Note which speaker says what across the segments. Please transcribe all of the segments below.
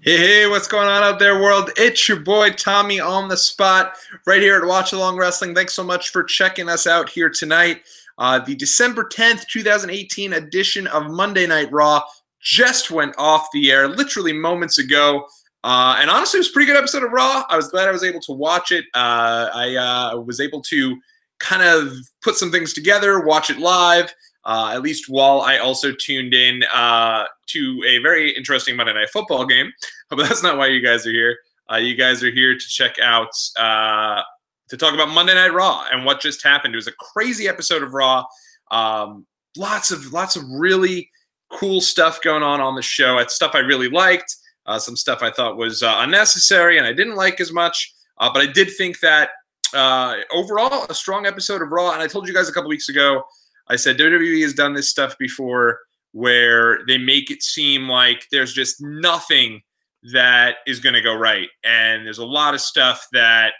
Speaker 1: Hey, what's going on out there, world? It's your boy Tommy on the spot, right here at Watch Along Wrestling. Thanks so much for checking us out here tonight. The December 10th, 2018 edition of Monday Night Raw just went off the air literally moments ago. And honestly, it was a pretty good episode of Raw. I was glad I was able to watch it. I was able to kind of put some things together, watch it live. At least while I also tuned in to a very interesting Monday Night Football game. But that's not why you guys are here. You guys are here to check out, to talk about Monday Night Raw and what just happened. It was a crazy episode of Raw. Lots of really cool stuff going on the show. It's stuff I really liked. Some stuff I thought was unnecessary and I didn't like as much. But I did think that overall, a strong episode of Raw. And I told you guys a couple weeks ago, I said WWE has done this stuff before where they make it seem like there's just nothing that is going to go right. And there's a lot of stuff that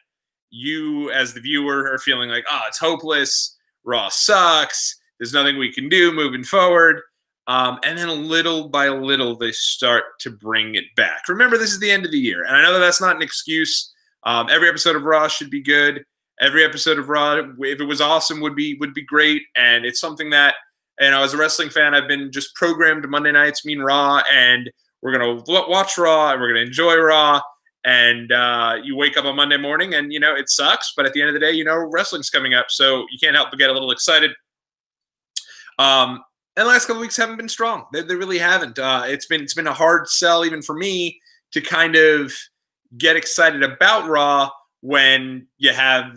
Speaker 1: you as the viewer are feeling like, oh, it's hopeless. Raw sucks. There's nothing we can do moving forward. And then little by little, they start to bring it back. Remember, this is the end of the year. And I know that that's not an excuse. Every episode of Raw should be good. Every episode of Raw, if it was awesome, would be great. And it's something that, you know, as a wrestling fan, I've been just programmed Monday nights mean Raw, and we're going to watch Raw, and we're going to enjoy Raw. And you wake up on Monday morning, and, you know, it sucks. But at the end of the day, you know, wrestling's coming up, so you can't help but get a little excited. And the last couple of weeks haven't been strong. They really haven't. It's been a hard sell even for me to kind of get excited about Raw when you have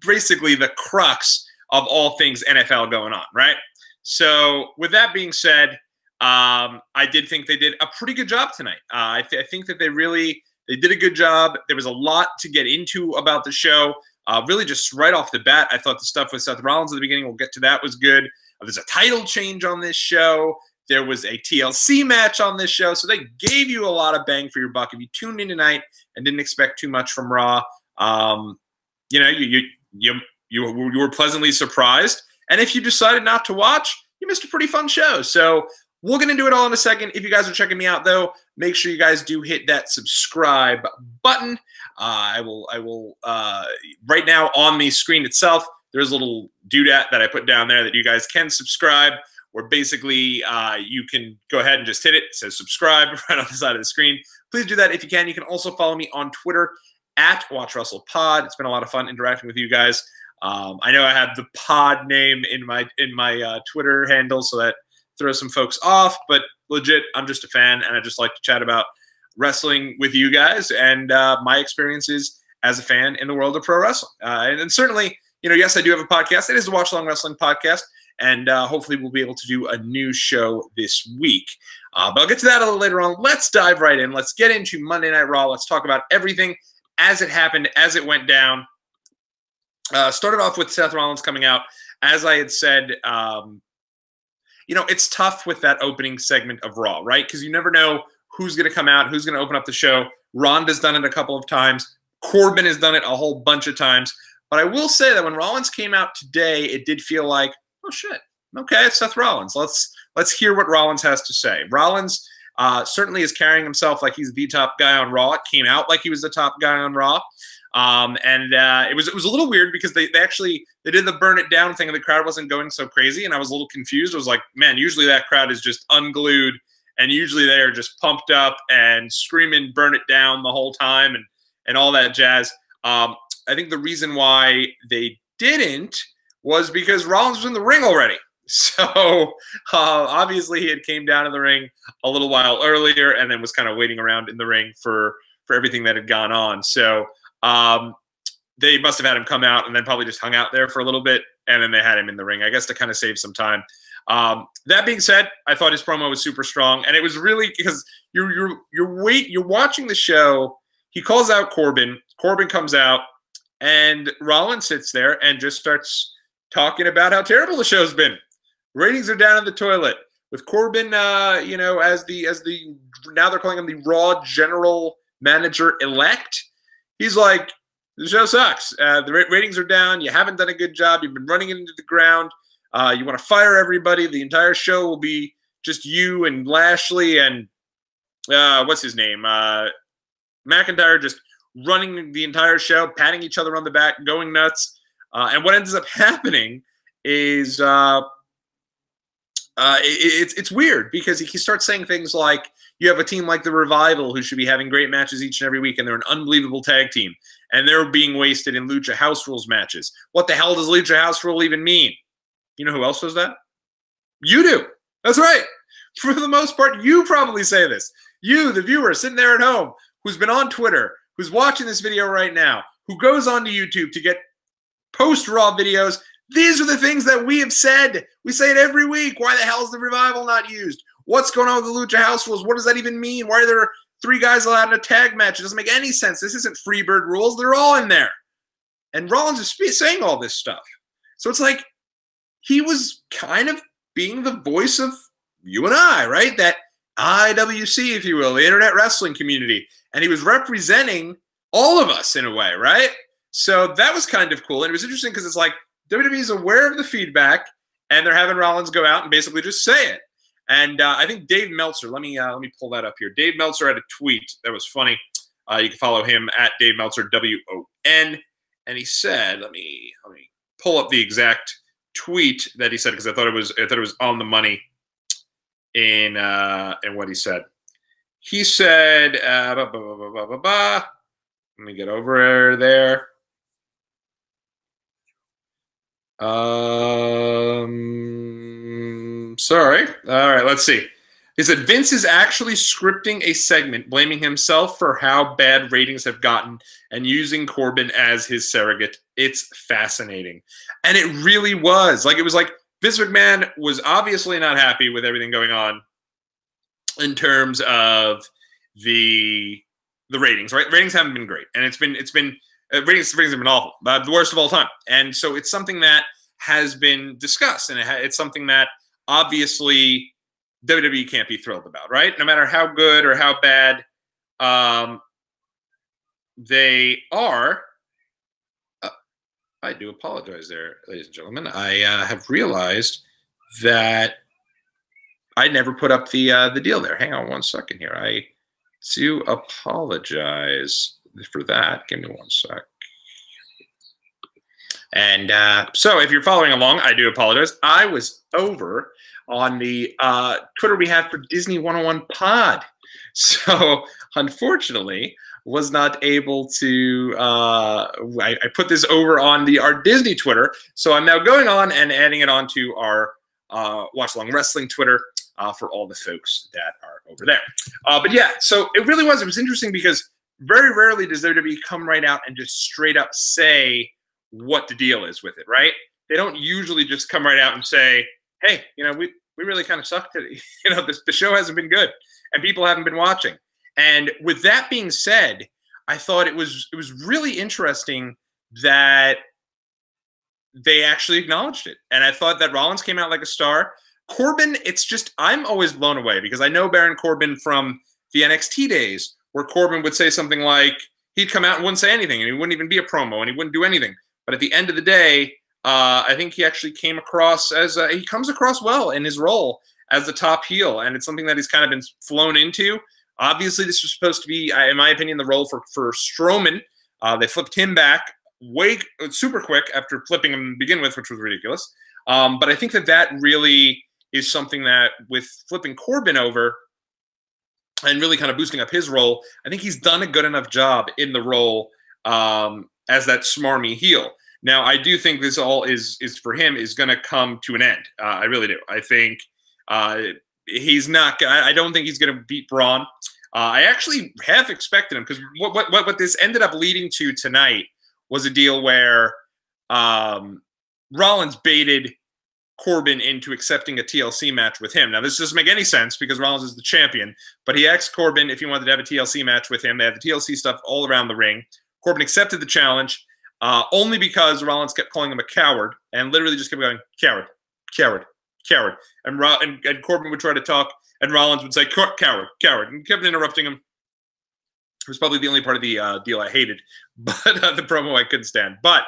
Speaker 1: basically the crux of all things NFL going on, right? So with that being said, I did think they did a pretty good job tonight. I think that they did a good job. There was a lot to get into about the show. Really just right off the bat, I thought the stuff with Seth Rollins at the beginning, we'll get to that, was good. There's a title change on this show. There was a TLC match on this show. So they gave you a lot of bang for your buck. If you tuned in tonight and didn't expect too much from Raw, you know, you were pleasantly surprised. And if you decided not to watch, you missed a pretty fun show. So we're going to do it all in a second. If you guys are checking me out, though, make sure you guys do hit that subscribe button. I will right now on the screen itself, there's a little doodad that I put down there that you guys can subscribe, where basically you can go ahead and just hit it. It says subscribe right on the side of the screen. Please do that if you can. You can also follow me on Twitter at WatchWrestlePod. It's been a lot of fun interacting with you guys. I know I have the pod name in my Twitter handle, so that throws some folks off. But legit, I'm just a fan, and I just like to chat about wrestling with you guys and my experiences as a fan in the world of pro wrestling. And certainly, you know, yes, I do have a podcast. It is the Watch Along Wrestling podcast. And hopefully we'll be able to do a new show this week. But I'll get to that a little later on. Let's dive right in. Let's get into Monday Night Raw. Let's talk about everything as it happened, as it went down. Started off with Seth Rollins coming out. As I had said, you know, it's tough with that opening segment of Raw, right? Because you never know who's going to come out, who's going to open up the show. Ronda's done it a couple of times. Corbin has done it a whole bunch of times. But I will say that when Rollins came out today, it did feel like, oh shit, okay, it's Seth Rollins. Let's hear what Rollins has to say. Rollins certainly is carrying himself like he's the top guy on Raw. It came out like he was the top guy on Raw. It was a little weird because they did the burn it down thing and the crowd wasn't going so crazy, and I was a little confused. I was like, man, usually that crowd is just unglued, and usually they are just pumped up and screaming burn it down the whole time and all that jazz. I think the reason why they didn't was because Rollins was in the ring already. So obviously he had came down in the ring a little while earlier and then was kind of waiting around in the ring for everything that had gone on. So they must have had him come out and then probably just hung out there for a little bit, and then they had him in the ring, I guess, to kind of save some time. That being said, I thought his promo was super strong, and it was really because you're watching the show. He calls out Corbin. Corbin comes out, and Rollins sits there and just starts talking about how terrible the show's been. Ratings are down in the toilet. With Corbin, you know, as the now they're calling him the Raw General Manager elect. He's like, the show sucks. The ratings are down. You haven't done a good job. You've been running it into the ground. You want to fire everybody. The entire show will be just you and Lashley, and what's his name? McIntyre just running the entire show, patting each other on the back, going nuts. And what ends up happening is it's weird because he starts saying things like, you have a team like the Revival who should be having great matches each and every week, and they're an unbelievable tag team, and they're being wasted in Lucha House Rules matches. What the hell does Lucha House Rule even mean? You know who else does that? You do. That's right. For the most part, you probably say this. You, the viewer, sitting there at home, who's been on Twitter, who's watching this video right now, who goes onto YouTube to get post-Raw videos, these are the things that we have said. We say it every week. Why the hell is the Revival not used? What's going on with the Lucha House Rules? What does that even mean? Why are there 3 guys allowed in a tag match? It doesn't make any sense. This isn't Freebird rules. They're all in there. And Rollins is saying all this stuff. So it's like he was kind of being the voice of you and I, right? That IWC, if you will, the internet wrestling community. And he was representing all of us in a way, right? So that was kind of cool. And it was interesting because it's like WWE is aware of the feedback, and they're having Rollins go out and basically just say it. And I think Dave Meltzer, let me pull that up here. Dave Meltzer had a tweet that was funny. You can follow him at Dave Meltzer, WON. And he said, let me pull up the exact tweet that he said, because I thought it was on the money in what he said. He said, let me get over there. Sorry. All right, let's see. He said, Vince is actually scripting a segment blaming himself for how bad ratings have gotten and using Corbin as his surrogate. It's fascinating. And it really was. Like, it was like Vince McMahon was obviously not happy with everything going on in terms of the ratings, right? Ratings haven't been great. And ratings have been awful, the worst of all time. And so it's something that has been discussed, and it's something that obviously WWE can't be thrilled about, right? No matter how good or how bad they are. I do apologize there, ladies and gentlemen. I have realized that I never put up the deal there. Hang on one second here. I do apologize for that. Give me one sec. And so if you're following along, I do apologize. I was over on the Twitter we have for Disney 101 Pod. So unfortunately, was not able to, I put this over on our Disney Twitter. So I'm now going on and adding it onto our Watch Along Wrestling Twitter for all the folks that are over there. But yeah, so it was interesting because very rarely does WWE come right out and just straight up say what the deal is with it, right? They don't usually just come right out and say, hey, we really kind of suck today. The show hasn't been good and people haven't been watching. And with that being said, I thought it was really interesting that they actually acknowledged it. And I thought that Rollins came out like a star. Corbin, I'm always blown away because I know Baron Corbin from the NXT days where Corbin would say something like, he'd come out and wouldn't say anything and he wouldn't even be a promo and he wouldn't do anything. But at the end of the day, I think he actually came across as he comes across well in his role as the top heel. And it's something that he's kind of been flown into. Obviously, this was supposed to be, in my opinion, the role for Strowman. They flipped him back super quick after flipping him to begin with, which was ridiculous. But I think that really is something that with flipping Corbin over and really kind of boosting up his role, I think he's done a good enough job in the role as that smarmy heel. Now, I do think this all is for him is going to come to an end. I really do. I think he's not. I don't think he's going to beat Braun. I actually half expected him because what this ended up leading to tonight was a deal where Rollins baited Corbin into accepting a TLC match with him. Now, this doesn't make any sense because Rollins is the champion, but he asked Corbin if he wanted to have a TLC match with him. They had the TLC stuff all around the ring. Corbin accepted the challenge only because Rollins kept calling him a coward and literally just kept going, coward, coward, coward. And Corbin would try to talk, and Rollins would say, coward, coward, and kept interrupting him. It was probably the only part of the deal I hated, but the promo I couldn't stand. But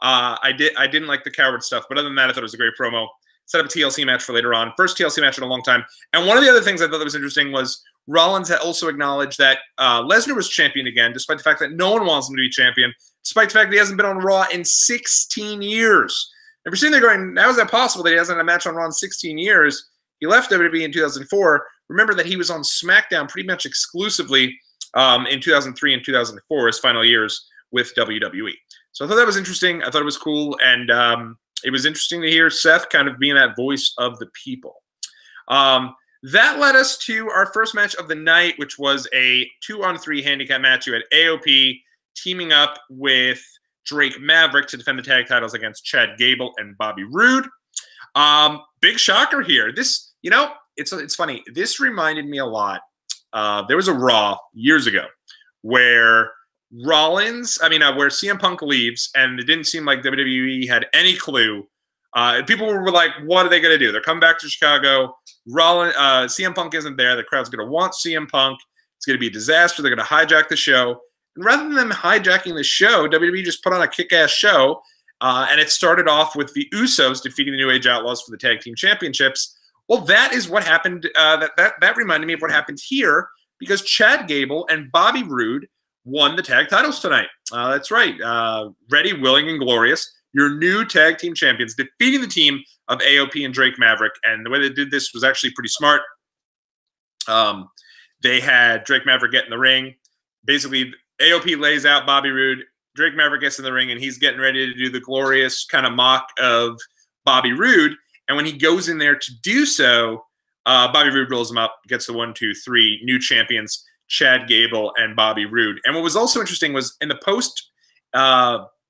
Speaker 1: I didn't like the coward stuff, but other than that, I thought it was a great promo. Set up a TLC match for later on. First TLC match in a long time. And one of the other things I thought that was interesting was Rollins had also acknowledged that Lesnar was champion again, despite the fact that no one wants him to be champion, despite the fact that he hasn't been on Raw in 16 years. And we're sitting there going, how is that possible that he hasn't had a match on Raw in 16 years? He left WWE in 2004. Remember that he was on SmackDown pretty much exclusively in 2003 and 2004, his final years with WWE. So I thought that was interesting. I thought it was cool. And it was interesting to hear Seth kind of being that voice of the people. That led us to our first match of the night, which was a 2-on-3 handicap match. You had AOP teaming up with Drake Maverick to defend the tag titles against Chad Gable and Bobby Roode. Big shocker here. This, you know, it's funny. This reminded me a lot. There was a Raw years ago where where CM Punk leaves, and it didn't seem like WWE had any clue. People were like, what are they going to do? They're coming back to Chicago. CM Punk isn't there. The crowd's going to want CM Punk. It's going to be a disaster. They're going to hijack the show. And rather than them hijacking the show, WWE just put on a kick-ass show. And it started off with the Usos defeating the New Age Outlaws for the Tag Team Championships. Well, that is what happened. That reminded me of what happened here, because Chad Gable and Bobby Roode won the tag titles tonight. That's right. Ready, willing, and glorious. Your new tag team champions, defeating the team of AOP and Drake Maverick. And the way they did this was actually pretty smart. They had Drake Maverick get in the ring. Basically, AOP lays out Bobby Roode. Drake Maverick gets in the ring, and he's getting ready to do the glorious kind of mock of Bobby Roode. And when he goes in there to do so, Bobby Roode rolls him up, gets the 1, 2, 3 new champions, Chad Gable and Bobby Roode. And what was also interesting was in the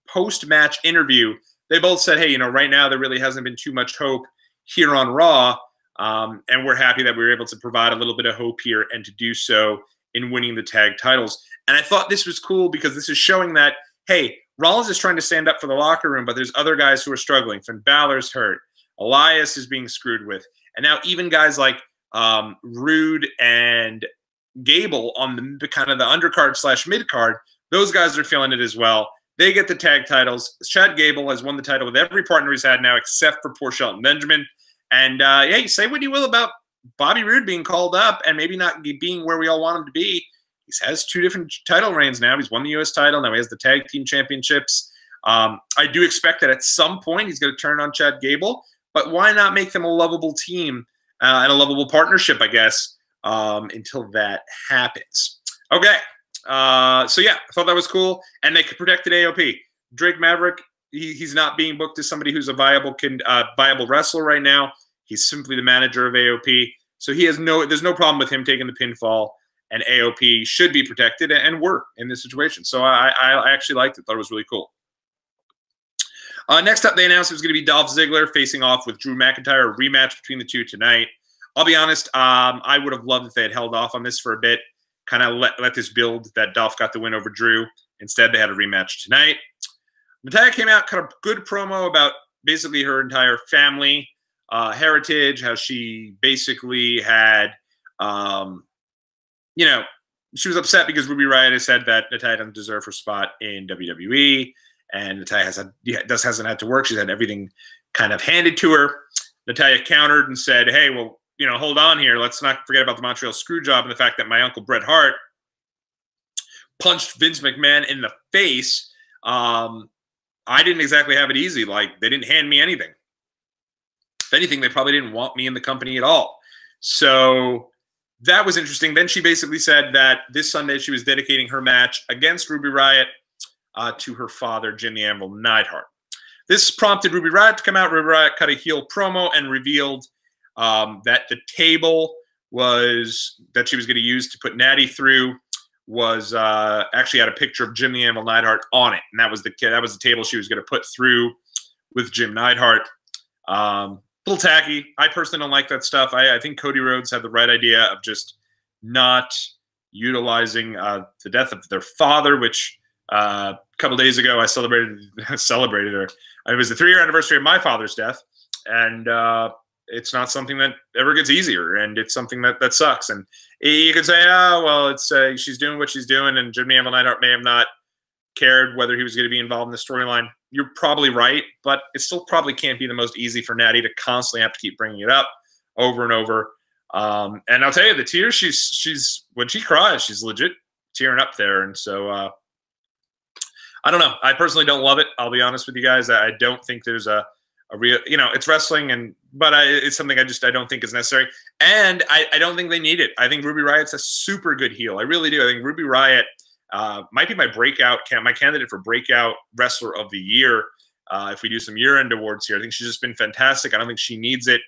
Speaker 1: post-match interview, they both said, hey, you know, right now there really hasn't been too much hope here on Raw, and we're happy that we were able to provide a little bit of hope here and to do so in winning the tag titles. And I thought this was cool because this is showing that, hey, Rollins is trying to stand up for the locker room, but there's other guys who are struggling. Finn Balor's hurt. Elias is being screwed with. And now even guys like Roode and Gable on the kind of the undercard / mid-card, those guys are feeling it as well. They get the tag titles. Chad Gable has won the title with every partner he's had now except for poor Shelton Benjamin. And, yeah, you say what you will about Bobby Roode being called up and maybe not being where we all want him to be. He has 2 different title reigns now. He's won the U.S. title. Now he has the tag team championships. I do expect that at some point he's going to turn on Chad Gable. But why not make them a lovable team and a lovable partnership, I guess, until that happens. Okay. So, yeah, I thought that was cool. And they protected AOP. Drake Maverick, he's not being booked as somebody who's a viable wrestler right now. He's simply the manager of AOP. So there's no problem with him taking the pinfall. And AOP should be protected, and were in this situation. So I actually liked it. Thought it was really cool. Next up, they announced it was going to be Dolph Ziggler facing off with Drew McIntyre, a rematch between the two tonight. I'll be honest, I would have loved if they had held off on this for a bit, kind of let this build that Dolph got the win over Drew. Instead, they had a rematch tonight. Natalya came out, cut a good promo about basically her entire family heritage, how she basically had, you know, she was upset because Ruby Riott has said that Natalya doesn't deserve her spot in WWE. And Natalya hasn't had to work. She's had everything kind of handed to her. Natalya countered and said, hey, well, you know, hold on here. Let's not forget about the Montreal Screwjob and the fact that my uncle Bret Hart punched Vince McMahon in the face. I didn't exactly have it easy. Like, they didn't hand me anything. If anything, they probably didn't want me in the company at all. So that was interesting. Then she basically said that this Sunday she was dedicating her match against Ruby Riott to her father, Jim the Anvil Neidhart. This prompted Ruby Riott to come out. Ruby Riott cut a heel promo and revealed that the table that she was going to use to put Natty through was actually had a picture of Jim the Anvil Neidhart on it, and that was the table she was going to put through with Jim Neidhart. A little tacky. I personally don't like that stuff. I think Cody Rhodes had the right idea of just not utilizing the death of their father, which a couple days ago I celebrated her. It was the 3-year anniversary of my father's death, and it's not something that ever gets easier, and it's something that sucks. And you could say, oh, well, it's she's doing what she's doing, and Jim the Anvil Neidhart may have not cared whether he was going to be involved in the storyline. You're probably right, but it still probably can't be the most easy for Natty to constantly have to keep bringing it up over and over. And I'll tell you, the tears, she's when she cries, she's legit tearing up there. And so I don't know. I personally don't love it. I'll be honest with you guys. I don't think there's a real, it's wrestling, but it's something I don't think is necessary. And I don't think they need it. I think Ruby Riot's a super good heel. I really do. I think Ruby Riot might be my candidate for breakout wrestler of the year. If we do some year-end awards here, I think she's just been fantastic. I don't think she needs it.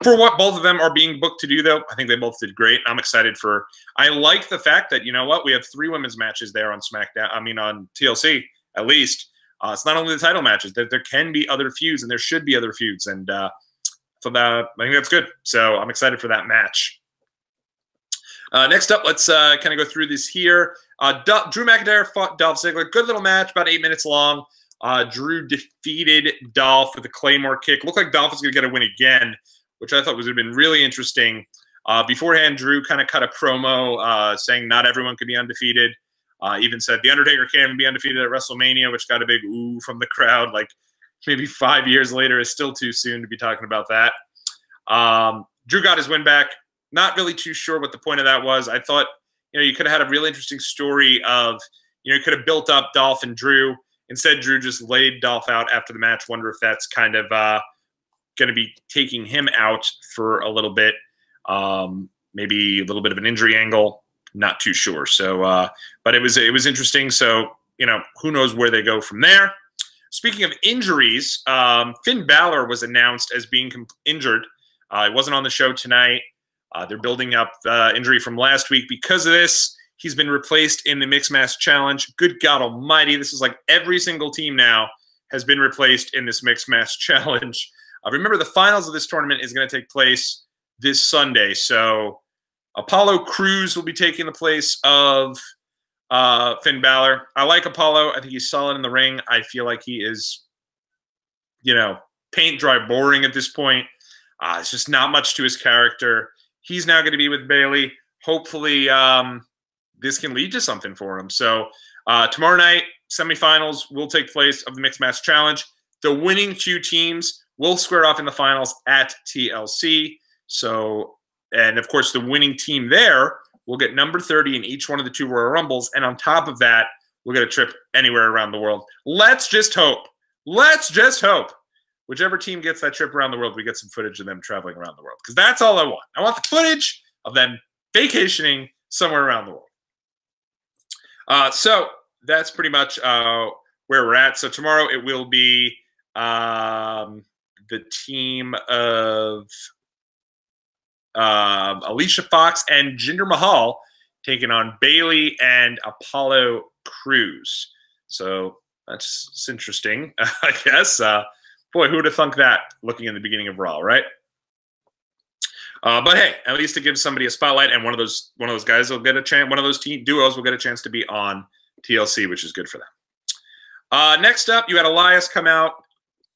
Speaker 1: For what both of them are being booked to do, though, I think they both did great. I'm excited for. I like the fact that we have 3 women's matches there on SmackDown. I mean, on TLC at least. It's not only the title matches. There can be other feuds, and there should be other feuds, and so I think that's good. So I'm excited for that match. Next up, let's kind of go through this here. Drew McIntyre fought Dolph Ziggler. Good little match, about 8 minutes long. Drew defeated Dolph with a Claymore kick. Looked like Dolph was going to get a win again, which I thought would have been really interesting. Beforehand, Drew kind of cut a promo saying not everyone could be undefeated. Even said The Undertaker can't even be undefeated at WrestleMania, which got a big ooh from the crowd. Like maybe 5 years later is still too soon to be talking about that. Drew got his win back. Not really too sure what the point of that was. I thought, you could have had a real interesting story of, you could have built up Dolph and Drew. Instead, Drew just laid Dolph out after the match. Wonder if that's kind of going to be taking him out for a little bit. Maybe a little bit of an injury angle. Not too sure. So, but it was interesting. So, who knows where they go from there. Speaking of injuries, Finn Balor was announced as being injured. He wasn't on the show tonight. They're building up injury from last week. Because of this, he's been replaced in the Mixed Match Challenge. Good God almighty. This is like every single team now has been replaced in this Mixed Match Challenge. Remember, the finals of this tournament is going to take place this Sunday. So Apollo Crews will be taking the place of Finn Balor. I like Apollo. I think he's solid in the ring. I feel like he is, paint dry boring at this point. It's just not much to his character. He's now going to be with Bayley. Hopefully this can lead to something for him. So tomorrow night, semifinals will take place of the Mixed Match Challenge. The winning 2 teams will square off in the finals at TLC. So, and of course, the winning team there will get number 30 in each one of the 2 Royal Rumbles. And on top of that, we'll get a trip anywhere around the world. Let's just hope. Let's just hope. Whichever team gets that trip around the world, we get some footage of them traveling around the world. Because that's all I want. I want the footage of them vacationing somewhere around the world. So that's pretty much where we're at. So tomorrow it will be the team of Alicia Fox and Jinder Mahal taking on Bayley and Apollo Crews. So that's interesting, I guess. Boy, who would have thunk that looking in the beginning of Raw, right? But hey, at least it gives somebody a spotlight, and one of those guys will get a chance. One of those duos will get a chance to be on TLC, which is good for them. Next up, you had Elias come out.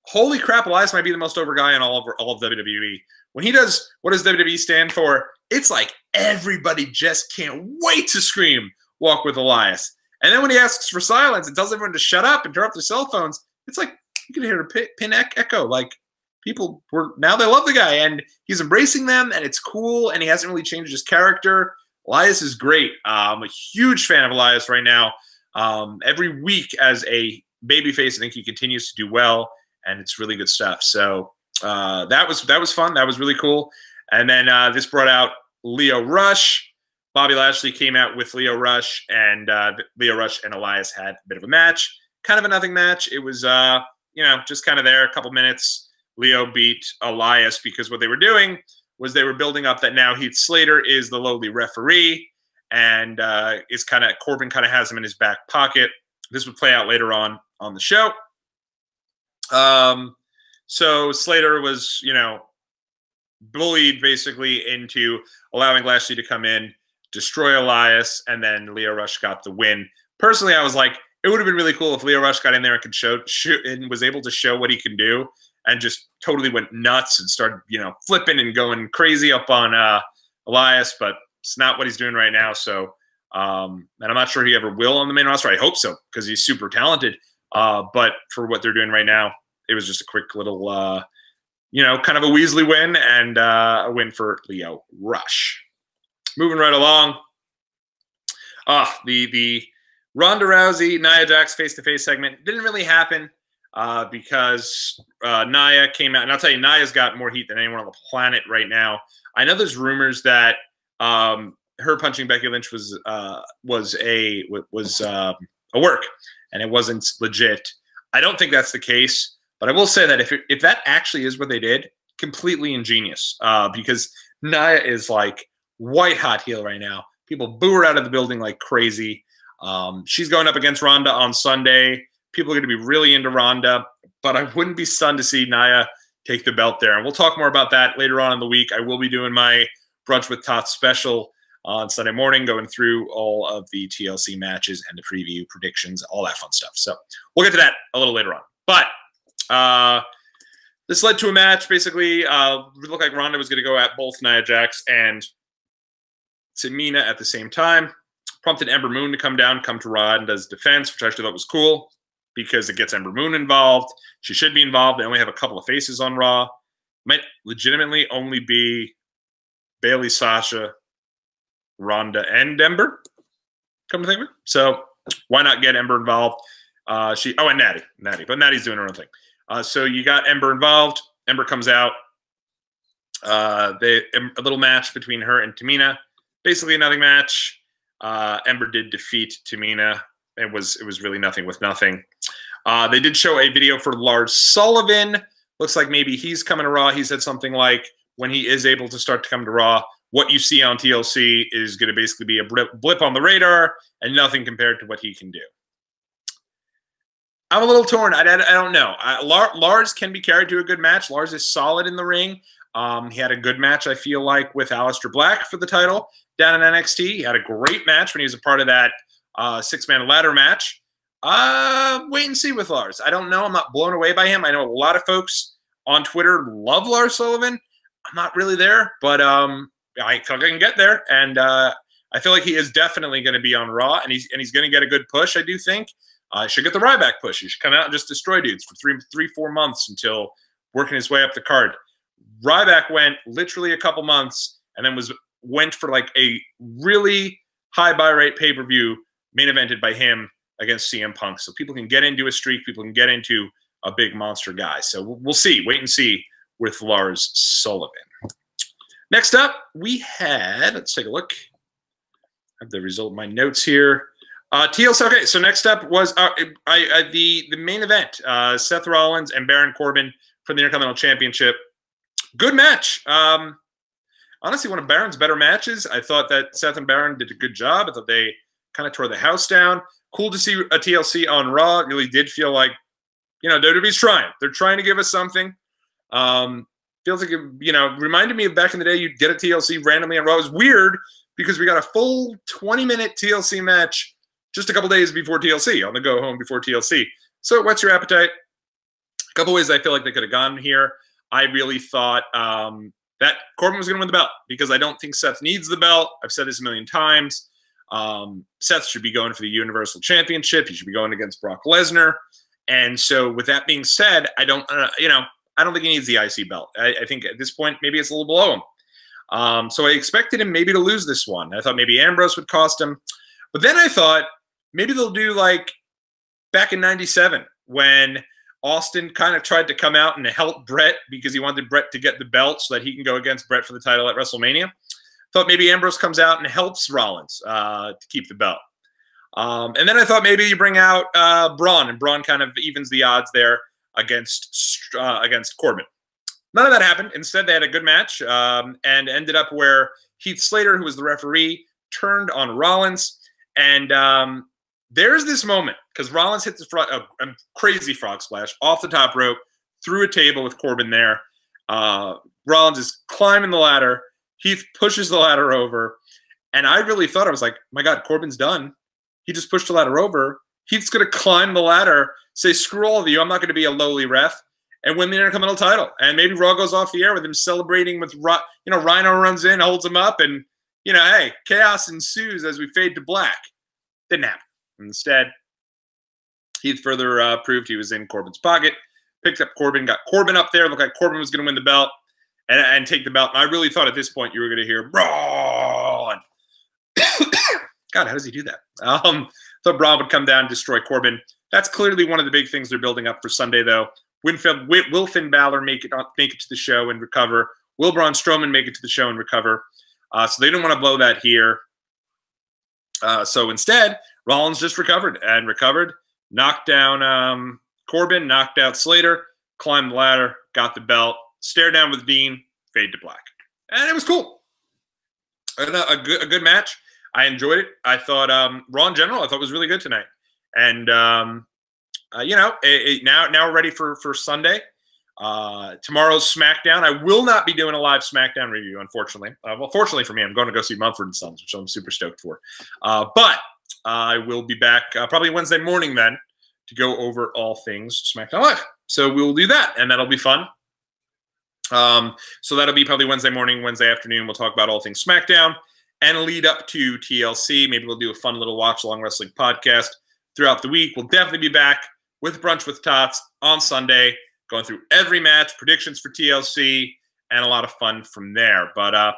Speaker 1: Holy crap, Elias might be the most over guy in all of WWE. When he does, what does WWE stand for? It's like everybody just can't wait to scream, walk with Elias. And then when he asks for silence and tells everyone to shut up and turn off their cell phones, it's like you can hear a pin echo. Like people now they love the guy, and he's embracing them, and it's cool, and he hasn't really changed his character. Elias is great. I'm a huge fan of Elias right now. Every week as a babyface, I think he continues to do well, and it's really good stuff. So that was fun. That was really cool. And then this brought out Leo Rush. Bobby Lashley came out with Leo Rush, and Leo Rush and Elias had a bit of a match. Kind of a nothing match. It was, just kind of there, a couple minutes. Leo beat Elias because what they were doing was they were building up that now Heath Slater is the lowly referee, and Corbin kind of has him in his back pocket. This would play out later on the show. So Slater was, bullied basically into allowing Lashley to come in, destroy Elias, and then Leo Rush got the win. Personally, I was like, it would have been really cool if Leo Rush got in there and could show and was able to show what he can do, and just totally went nuts and started, flipping and going crazy up on Elias. But it's not what he's doing right now. So, and I'm not sure he ever will on the main roster. I hope so, because he's super talented. But for what they're doing right now, it was just a quick little kind of a Weasley win and a win for Lio Rush. Moving right along. The Ronda Rousey, Nia Jax face-to-face segment didn't really happen because Nia came out. And I'll tell you, Nia's got more heat than anyone on the planet right now. I know there's rumors that her punching Becky Lynch was a work, and it wasn't legit. I don't think that's the case, but I will say that if that actually is what they did, completely ingenious. Because Nia is like white hot heel right now. People boo her out of the building like crazy. She's going up against Ronda on Sunday. People are going to be really into Ronda, but I wouldn't be stunned to see Nia take the belt there. And we'll talk more about that later on in the week. I will be doing my Brunch with Tots special on Sunday morning, going through all of the TLC matches and the preview predictions, all that fun stuff. So we'll get to that a little later on. But this led to a match. Basically, it looked like Ronda was going to go at both Nia Jax and Tamina at the same time. Prompted Ember Moon to come to Ronda's defense, which I actually thought was cool because it gets Ember Moon involved. She should be involved. They only have a couple of faces on Raw. Might legitimately only be Bayley, Sasha, Ronda, and Ember, come to think of it. So why not get Ember involved? And Natty, but Natty's doing her own thing. So you got Ember involved. Ember comes out. A little match between her and Tamina. Basically a nothing match. Ember did defeat Tamina. It was really nothing with nothing. They did show a video for Lars Sullivan. Looks like maybe he's coming to Raw. He said something like, when he is able to start to come to Raw, what you see on TLC is going to basically be a blip on the radar and nothing compared to what he can do. I'm a little torn. I don't know. Lars can be carried to a good match. Lars is solid in the ring. He had a good match, I feel like, with Aleister Black for the title down in NXT. He had a great match when he was a part of that six-man ladder match. Wait and see with Lars. I don't know. I'm not blown away by him. I know a lot of folks on Twitter love Lars Sullivan. I'm not really there, but I feel like I can get there. And I feel like he is definitely going to be on Raw, and he's going to get a good push, I do think. Should get the Ryback push. He should come out and just destroy dudes for 4 months until working his way up the card. Ryback went literally a couple months and then went for like a really high buy rate pay-per-view main evented by him against CM Punk. So people can get into a streak. People can get into a big monster guy. So we'll see. Wait and see with Lars Sullivan. Next up, we had, let's take a look. I have the result of my notes here. TLC. Okay, so next up was the main event. Seth Rollins and Baron Corbin for the Intercontinental Championship. Good match. Honestly, one of Baron's better matches. I thought that Seth and Baron did a good job. I thought they kind of tore the house down. Cool to see a TLC on Raw. It really did feel like, WWE's trying. They're trying to give us something. Feels like, reminded me of back in the day, you'd get a TLC randomly on Raw. It was weird because we got a full 20-minute TLC match just a couple days before TLC, on the go home before TLC. So it whets your appetite. A couple ways I feel like they could have gone here. I really thought that Corbin was going to win the belt because I don't think Seth needs the belt. I've said this a million times. Seth should be going for the Universal Championship. He should be going against Brock Lesnar. And so with that being said, I don't think he needs the IC belt. I think at this point, maybe it's a little below him. So I expected him maybe to lose this one. I thought maybe Ambrose would cost him. But then I thought maybe they'll do like back in '97 when Austin kind of tried to come out and help Brett because he wanted Brett to get the belt so that he can go against Brett for the title at WrestleMania. Thought maybe Ambrose comes out and helps Rollins to keep the belt. And then I thought maybe you bring out Braun, and Braun kind of evens the odds there against Corbin. None of that happened. Instead, they had a good match and ended up where Heath Slater, who was the referee, turned on Rollins. And there's this moment because Rollins hit a crazy frog splash off the top rope, through a table with Corbin there. Rollins is climbing the ladder. Heath pushes the ladder over. And I really thought, I was like, my God, Corbin's done. He just pushed the ladder over. Heath's going to climb the ladder, say, screw all of you. I'm not going to be a lowly ref, and win the Intercontinental title. And maybe Raw goes off the air with him celebrating with, Rhino runs in, holds him up, and, hey, chaos ensues as we fade to black. Didn't happen. Instead, Heath further proved he was in Corbin's pocket. picked up Corbin, got Corbin up there. Looked like Corbin was going to win the belt and take the belt. And I really thought at this point you were going to hear Braun. God, how does he do that? Thought Braun would come down and destroy Corbin. That's clearly one of the big things they're building up for Sunday, though. Will Finn Balor make it to the show and recover? Will Braun Strowman make it to the show and recover? So they didn't want to blow that here. So instead, Rollins just recovered, knocked down Corbin, knocked out Slater, climbed the ladder, got the belt, stared down with Dean, fade to black. And it was cool. A good match. I enjoyed it. I thought Raw in general, I thought was really good tonight. And, now we're ready for Sunday. Tomorrow's SmackDown. I will not be doing a live SmackDown review, unfortunately. Fortunately for me, I'm going to go see Mumford & Sons, which I'm super stoked for. But I will be back probably Wednesday morning then to go over all things SmackDown Live. So we'll do that, and that'll be fun. So that'll be probably Wednesday morning, Wednesday afternoon. We'll talk about all things SmackDown and lead up to TLC. Maybe we'll do a fun little watch-along wrestling podcast throughout the week. We'll definitely be back with Brunch with Tots on Sunday, going through every match, predictions for TLC, and a lot of fun from there. But a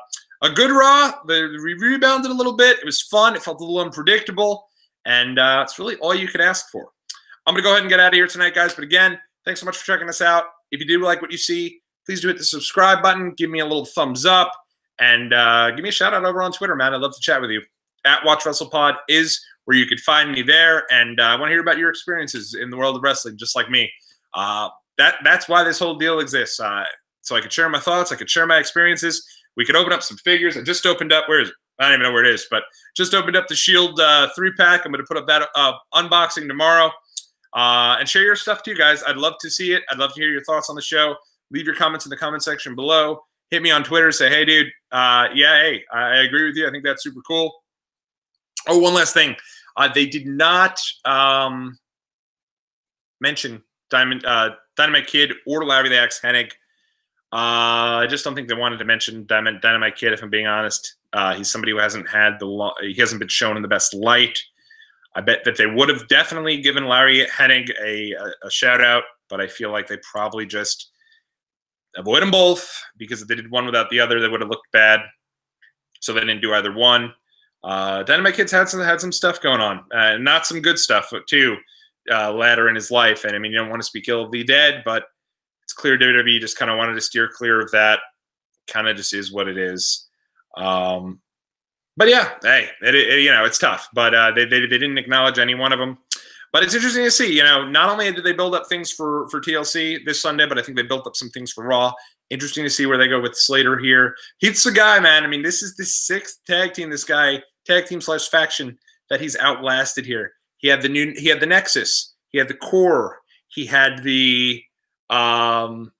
Speaker 1: good Raw. We rebounded a little bit. It was fun. It felt a little unpredictable. And it's really all you can ask for. I'm going to go ahead and get out of here tonight, guys. But again, thanks so much for checking us out. If you do like what you see, please do hit the subscribe button. Give me a little thumbs up. And give me a shout out over on Twitter, man. I'd love to chat with you. @WatchWrestlePod is where you could find me there. And I want to hear about your experiences in the world of wrestling, just like me. That's why this whole deal exists. So I could share my thoughts. I could share my experiences. We could open up some figures. I just opened up. Where is it? I don't even know where it is, but just opened up the Shield 3-pack. I'm going to put up that unboxing tomorrow and share your stuff too, guys. I'd love to see it. I'd love to hear your thoughts on the show. Leave your comments in the comment section below. Hit me on Twitter. Say, hey, dude, hey, I agree with you. I think that's super cool. Oh, one last thing. They did not mention Dynamite Kid or Larry the Axe Hennig. I just don't think they wanted to mention Dynamite Kid, if I'm being honest. He's somebody who hasn't been shown in the best light. I bet that they would have definitely given Larry Hennig a shout out, but I feel like they probably just avoid them both, because if they did one without the other, they would have looked bad. So they didn't do either one. Dynamite Kid's had some stuff going on, not some good stuff too. Later in his life, and I mean, you don't want to speak ill of the dead, but it's clear WWE just kind of wanted to steer clear of that. Kind of just is what it is. But yeah, hey, it's tough. But they didn't acknowledge any one of them. But it's interesting to see. Not only did they build up things for TLC this Sunday, but I think they built up some things for Raw. Interesting to see where they go with Slater here. He's the guy, man. I mean, this is the 6th tag team. This guy tag team / faction that he's outlasted here. He had the Nexus. He had the Core. He had the what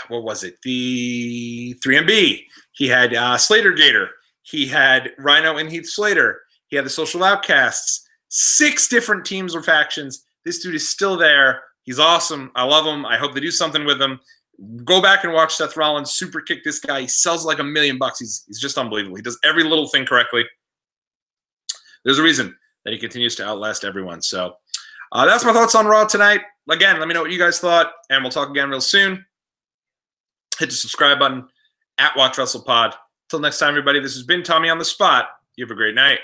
Speaker 1: was it? The 3MB. He had Slater Gator. He had Rhino and Heath Slater. He had the Social Outcasts. 6 different teams or factions. This dude is still there. He's awesome. I love him. I hope they do something with him. Go back and watch Seth Rollins super kick this guy. He sells like $1 million. He's just unbelievable. He does every little thing correctly. There's a reason that he continues to outlast everyone. So that's my thoughts on Raw tonight. Again, let me know what you guys thought, and we'll talk again real soon. Hit the subscribe button @WatchWrestlePod. Till next time, everybody, this has been Tommy on the Spot. You have a great night.